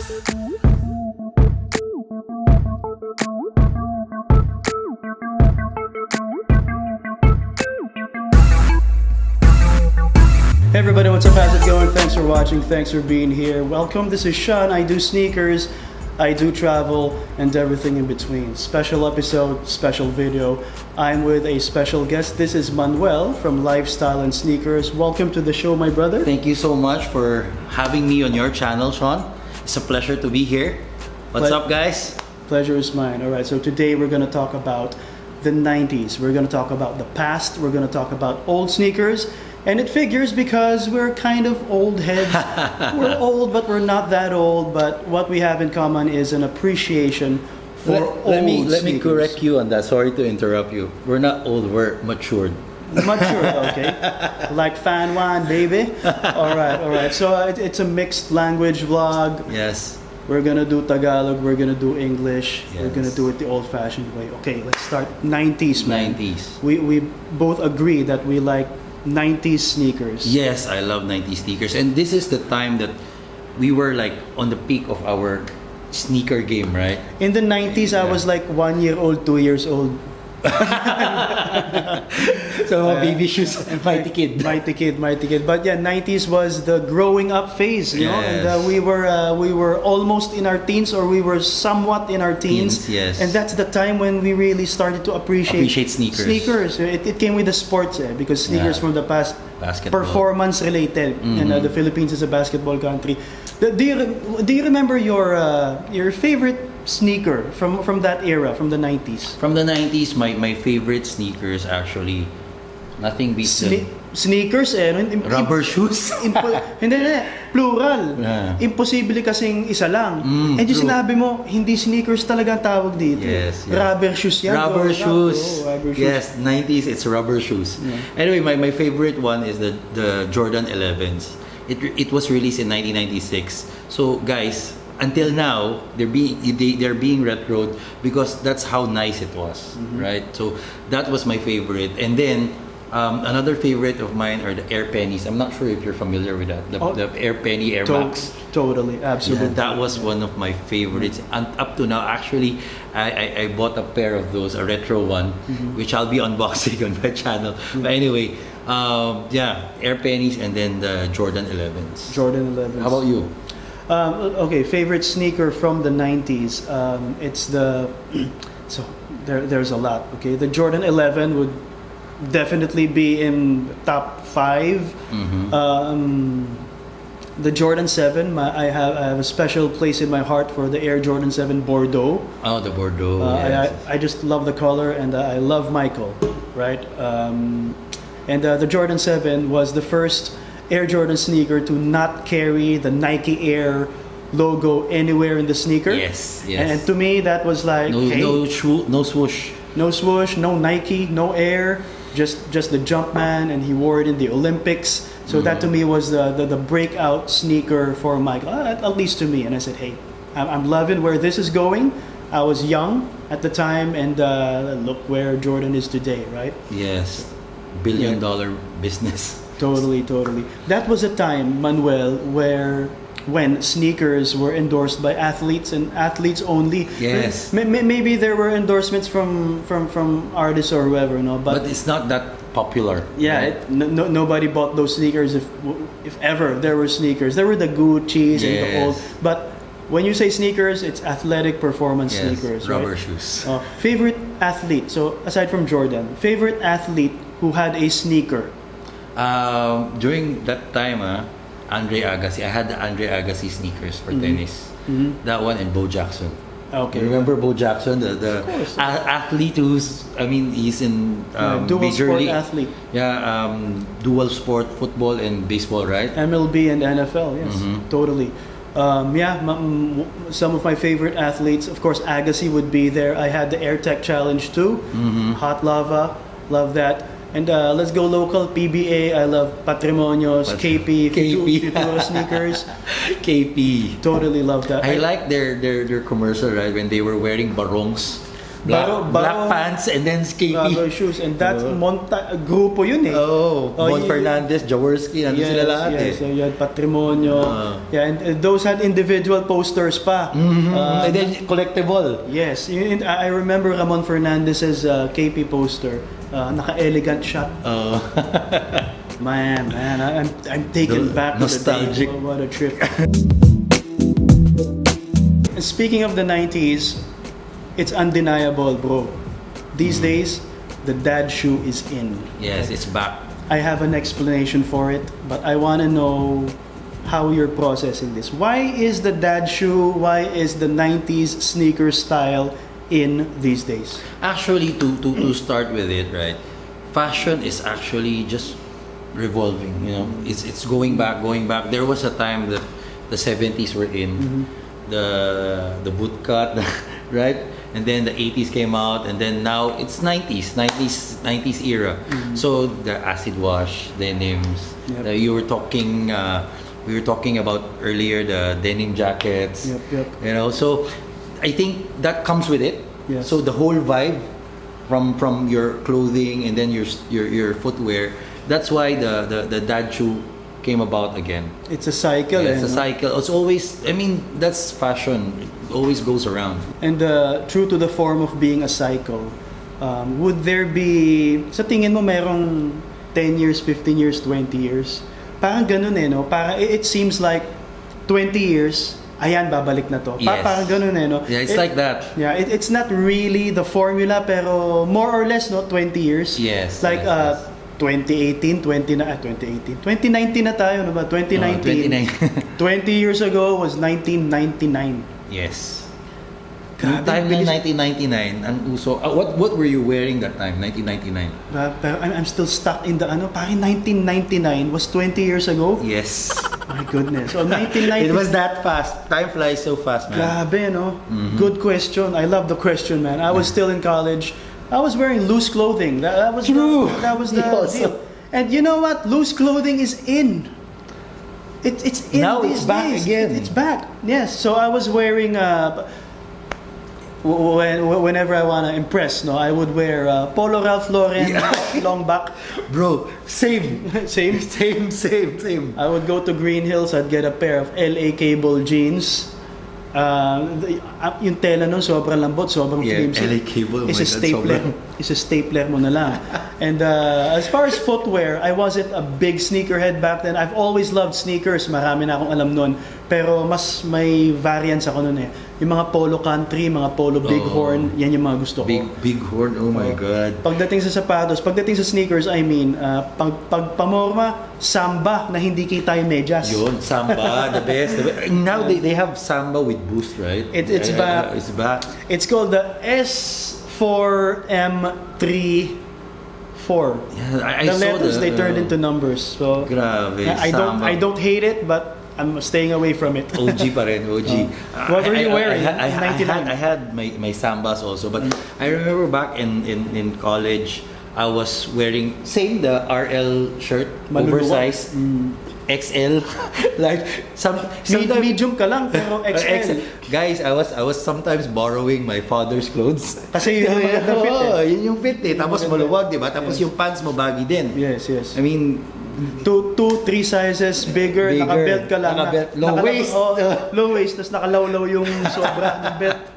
Hey everybody, what's up? How's it going? Thanks for watching. Thanks for being here. Welcome. This is Sean. I do sneakers, I do travel, and everything in between. Special episode, special video. I'm with a special guest. This is Manuel from Lifestyle and Sneakers. Welcome to the show, my brother. Thank you so much for having me on your channel, Sean. It's a pleasure to be here. What's up, guys? Pleasure is mine. All right, so today we're going to talk about the 90s. We're going to talk about the past. We're going to talk about old sneakers. And it figures because we're kind of old heads. We're old, but we're not that old. But what we have in common is an appreciation for let me sneakers. correct you on that. Sorry to interrupt you. We're not old, we're matured. Mature, okay. Like fan one, baby. All right. So it's a mixed language vlog. Yes. We're gonna do Tagalog, we're gonna do English, Yes. we're gonna do it the old-fashioned way. Okay, let's start 90s, man. 90s. We both agree that we like 90s sneakers. Yes, I love 90s sneakers. And this is the time that we were like on the peak of our sneaker game, right? In the 90s, I was like 1 year old, 2 years old. So baby shoes, mighty kid. Mighty kid. But yeah, 90s was the growing up phase, you know, and Yes. we were almost in our teens, or we were somewhat in our teens. Yes. And that's the time when we really started to appreciate sneakers. It came with the sports, because sneakers Yeah. from the past, Basketball. performance related, and the Philippines is a basketball country. Do you remember your favorite sneaker from that era, from the 90s? From the 90s, my favorite sneakers actually, nothing beats them. Sneakers Rubber shoes. Hindi, plural. Yeah. Imposible kasing isa lang. And yung true. sinabi mo, hindi sneakers talaga ang tawag dito. Yes, yeah. Rubber shoes yan. Rubber shoes. Rubber shoes. Yes, 90s, it's rubber shoes. Yeah. Anyway, my favorite one is the Jordan 11s. It was released in 1996. So guys, until now, they're being retroed because that's how nice it was, right? So that was my favorite. And then another favorite of mine are the Air Pennies. I'm not sure if you're familiar with that. The Air Penny Air Max. Totally, absolutely. Yeah, that was one of my favorites. And up to now, actually, I bought a pair of those, a retro one, which I'll be unboxing on my channel. But anyway, Air Pennies and then the Jordan 11s. Jordan 11s. How about you? Okay, favorite sneaker from the 90s. It's the so there's a lot. Okay, the Jordan 11 would definitely be in top 5. The Jordan 7, I have a special place in my heart for the Air Jordan 7 Bordeaux. Oh, the Bordeaux. Yes. I just love the color, and I love Michael, right? And the Jordan 7 was the first Air Jordan sneaker to not carry the Nike Air logo anywhere in the sneaker. Yes. And to me, that was like, hey, no swoosh. no swoosh, no Nike, no Air, just the Jumpman, and he wore it in the Olympics. So that to me was the breakout sneaker for Michael, at least to me. And I said, hey, I'm loving where this is going. I was young at the time, and look where Jordan is today, right? Yes. Billion-dollar business. Totally. That was a time, Manuel, when sneakers were endorsed by athletes and athletes only. Yes. Maybe there were endorsements from artists or whoever, But it's not that popular. yeah, right? nobody bought those sneakers if ever there were sneakers. There were the Gucci's and the Yes. old. But when you say sneakers, it's athletic performance Yes, sneakers, rubber right? shoes. Favorite athlete. So aside from Jordan, favorite athlete who had a sneaker. During that time, Andre Agassi. I had the Andre Agassi sneakers for tennis. That one and Bo Jackson. Okay. You remember Bo Jackson, the course. athlete he's in Dual major sport league. athlete. Yeah, dual sport, football and baseball, right? MLB and NFL, yes, totally. Some of my favorite athletes, of course, Agassi would be there. I had the Air Tech Challenge too. Hot lava, love that. And let's go local, PBA. I love Patrimonios, KP, Futuro sneakers. KP. Totally love that. I like their commercial, right? When they were wearing barongs. black pants and then skating. Bago shoes. And that's grupo yun eh. Mon Fernandez, Jaworski, nandun sila lahat yes. So you had Patrimonio. And those had individual posters pa. And then collectible. Yes. I remember Ramon Fernandez's KP poster. Naka-elegant shot. Man, I'm taken back nostalgic. to the day. What a trip. Speaking of the 90s, it's undeniable, bro. These days, the dad shoe is in. Yes, it's back. I have an explanation for it, but I want to know how you're processing this. Why is the dad shoe, why is the 90s sneaker style in these days? Actually, to start with it, right? Fashion is actually just revolving, you know. It's going back. There was a time that the 70s were in, the bootcut, right? And then the 80s came out, and then now it's 90s era. So the acid wash denims. Yep. We were talking about earlier the denim jackets. Yep. You know, so I think that comes with it. Yes. So the whole vibe from your clothing and then your footwear. That's why the dad shoe came about again. It's a cycle. It's a cycle. It's always, I mean, that's fashion. It always goes around. And true to the form of being a cycle, would there be, sa tingin mo merong 10 years, 15 years, 20 years? Parang ganun eh, no? Parang it seems like 20 years, ayan, babalik na to. Yes. Parang ganun eh, no? Yeah, it's like that. Yeah, it's not really the formula, pero more or less, no? 20 years. Yes. Like, yes. 2019 na tayo, no ba? 2019. 20 years ago was 1999. Yes. Grabe, Time ng bilis. 1999, ang uso. What were you wearing that time, 1999? Pero I'm still stuck in the parang 1999 was 20 years ago. Yes. My goodness. So 1990. It was that fast. Time flies so fast, man. Grabe, no? Good question. I love the question, man. I was still in college. I was wearing loose clothing. That was True. That was the Yes. deal. And you know what? Loose clothing is in. It's in Now these it's back days. again. It's back. Yes. So I was wearing whenever I wanna impress, no, I would wear Polo Ralph Lauren long back. Bro, same. Same. I would go to Green Hills. I'd get a pair of LA Cable jeans. Yung tela nun sobrang lambot, sobrang flimsy. LA Cable, It's a stapler. It's a stapler mo na lang. And as far as footwear, I wasn't a big sneakerhead back then. I've always loved sneakers. Marami na akong alam nun. Pero mas may variance ako nun eh. Yung mga Polo Country, mga Polo Bighorn, yan yung mga gusto ko. Bighorn, oh my God. Pagdating sa sapatos, pagdating sa sneakers, I mean, pagpamorma, Samba na hindi kita yung medyas. Yun, Samba, the best. Now they have Samba with Boost, right? It's back. It's back. It's called the S4M34. Yeah, I The saw letters they turned into numbers. So grabe, Samba. I don't hate it, but I'm staying away from it. OG pa rin, OG. What were you wearing? I 99? had my Sambas also, but I remember back in college, I was wearing the RL shirt, Maluluwa. oversized, XL, like sometimes Medium ka lang, pero XL. Guys, I was sometimes borrowing my father's clothes. Kasi yun yung the fit eh. Yun yung fit eh. Tapos maluwag, di ba? Tapos yung pants mo baggy din. Yes. I mean, 2, 3 sizes bigger, naka-belt ka lang. Naka-belt. Low waist. Low waist, tapos nakalawlaw yung sobra ng belt.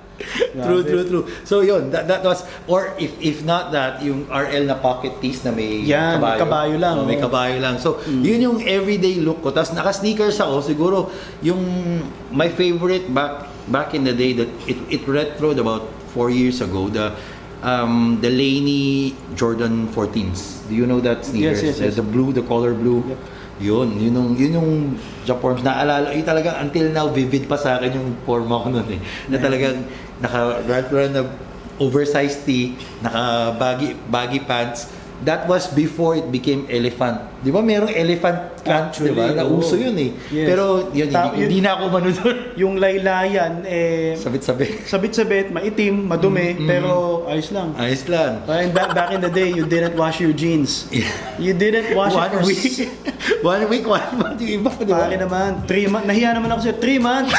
True. So yun, that was, or if not that, yung RL na pocket piece na may kabayo lang. May kabayo lang. So yun yung everyday look ko. Tapos naka-sneakers ako, siguro yung my favorite back in the day that it retroed about 4 years ago, the Laney Jordan 14s. Do you know that sneakers? Yes. The blue, the color blue. Yep. Yun yung Japorms. Naalala, talagang until now, vivid pa sa akin yung forma ko nun eh. Na talagang naka-Ralph Lauren na oversized tee, naka-baggy pants, that was before it became elephant. Di ba merong elephant pants, di ba? Actually, Nauso yun eh. Yes. Pero yun, hindi na ako manunod. Yung laylayan, Sabit-sabit. sabit-sabit, maitim, madumi, pero ayos lang. Ayos lang. And back in the day, you didn't wash your jeans. You didn't wash it One for week. 1 week, 1 month. Yung iba, di ba? Pare naman, 3 months. Nahiya naman ako sa'yo, 3 months.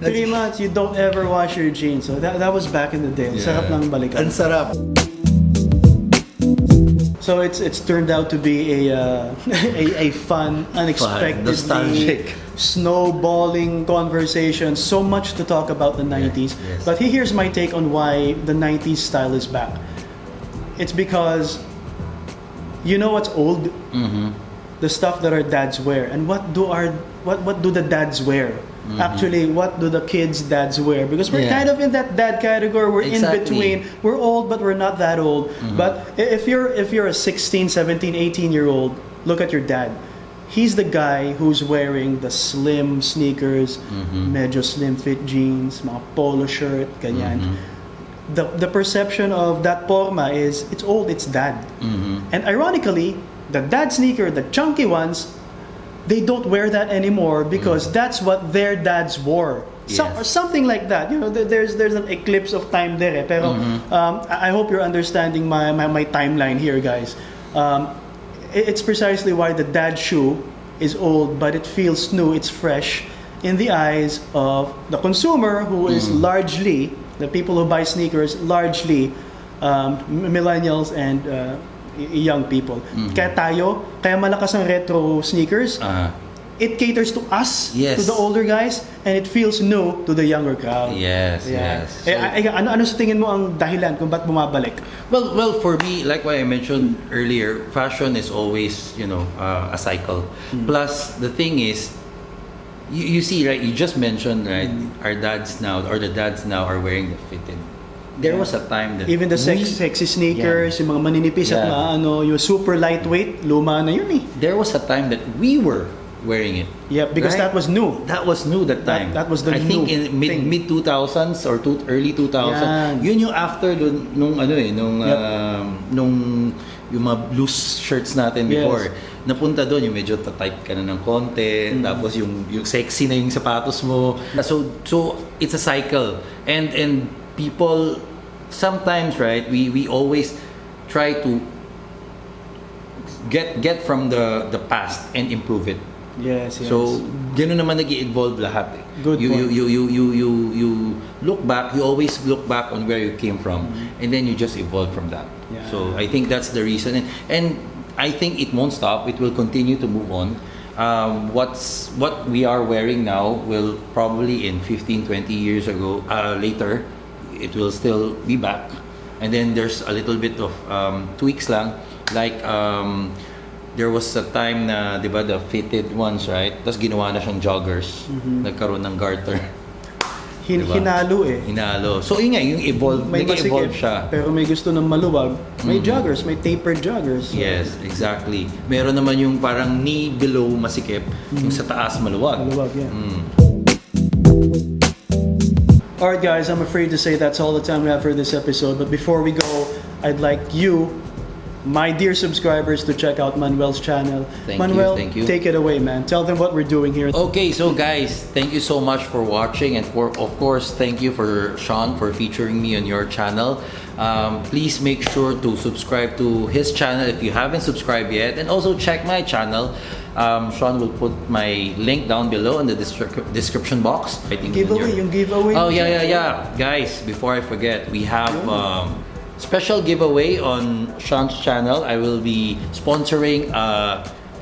3 months, you don't ever wash your jeans. So that was back in the day. Ang sarap lang balikan. Ang sarap. So it's turned out to be a fun, unexpectedly nostalgic, snowballing conversation. So much to talk about the 90s. Yes. But here's my take on why the 90s style is back. It's because you know what's old? The stuff that our dads wear. And what do the dads wear? Actually, what do the kids' dads wear? Because we're kind of in that dad category. We're in between. We're old, but we're not that old. But if you're a 16, 17, 18-year-old, look at your dad. He's the guy who's wearing the slim sneakers, medyo slim fit jeans, mga polo shirt, ganyan. The perception of that porma is it's old, it's dad. And ironically, the dad sneaker, the chunky ones, they don't wear that anymore because that's what their dads wore. Or something like that. You know, there's an eclipse of time there. Pero I hope you're understanding my timeline here, guys. It's precisely why the dad shoe is old, but it feels new, it's fresh in the eyes of the consumer, who is largely, the people who buy sneakers, largely millennials and young people. Kaya malakas ang retro sneakers. It caters to us, to the older guys, and it feels new to the younger crowd. Yes. So, ano sa tingin mo ang dahilan kung ba't bumabalik? Well, for me, like what I mentioned earlier, fashion is always, a cycle. Plus, the thing is, you see, right? You just mentioned, right? Our dads now, or the dads now, are wearing the fitted. There was a time that even the sexy sneakers, yung mga maninipis at yung super lightweight, luma na yun eh. There was a time that we were wearing it. Yeah, because that was new. That was new that time. That was the I new think in mid 2000s or early 2000s. Yun yung after nung yung mga loose shirts natin before. Napunta doon yung medyo ta-type ka na ng konti, tapos yung sexy na yung sapatos mo. So it's a cycle. And people sometimes, right, we always try to get from the past and improve it. Yes. So ganoon naman nag-evolve lahat eh. Good point. You look back, you always look back on where you came from, and then you just evolve from that. So I think that's the reason, and I think it won't stop. It will continue to move on. What we are wearing now will probably in 15, 20 years later, it will still be back. And then there's a little bit of tweaks lang. Like, there was a time na, di ba, the fitted ones, right? Tapos ginawa na siyang joggers. Nagkaroon ng garter. Diba? Hinalo. So yun nga, yung nag-evolve siya. Pero may gusto ng maluwag. May joggers, may tapered joggers. So. Yes, exactly. Meron naman yung parang knee below masikip, yung sa taas maluwag. Maluwag, yeah. Alright guys, I'm afraid to say that's all the time we have for this episode. But before we go, I'd like you, my dear subscribers, to check out Manuel's channel. Manuel, thank you. Take it away, man. Tell them what we're doing here. Okay, so guys, thank you so much for watching, and of course, thank you for Sean for featuring me on your channel. Please make sure to subscribe to his channel if you haven't subscribed yet, and also check my channel. Sean will put my link down below in the description box. Giveaway. Oh yeah. Guys, before I forget, we have special giveaway on Sean's channel. I will be sponsoring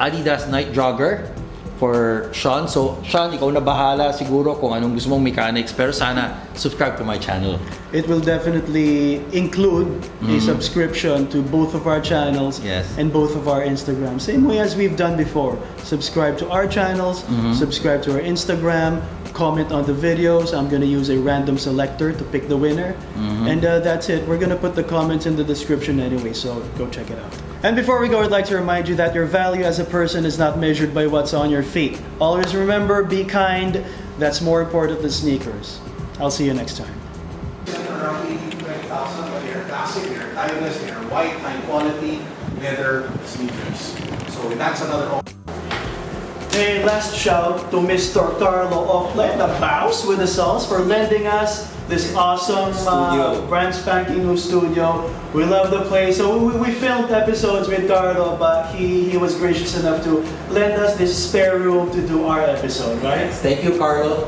Adidas Night Jogger for Sean. So Sean, ikaw na bahala siguro kung anong gusto mong mechanics, pero sana subscribe to my channel. It will definitely include a subscription to both of our channels and both of our Instagrams. Same way as we've done before. Subscribe to our channels, subscribe to our Instagram, comment on the videos. I'm gonna use a random selector to pick the winner. And that's it. We're gonna put the comments in the description anyway, so go check it out. And before we go, I'd like to remind you that your value as a person is not measured by what's on your feet. Always remember, be kind. That's more important than sneakers. I'll see you next time. classic, they are timeless, they are white, high quality leather sneakers. So that's another. Hey, last shout to Mr. Carlo Ocle, the boss with the sauce, for lending us this awesome Studio. brand spanking new studio. We love the place. So we filmed episodes with Carlo, but he was gracious enough to lend us this spare room to do our episode, right? Thank you, Carlo.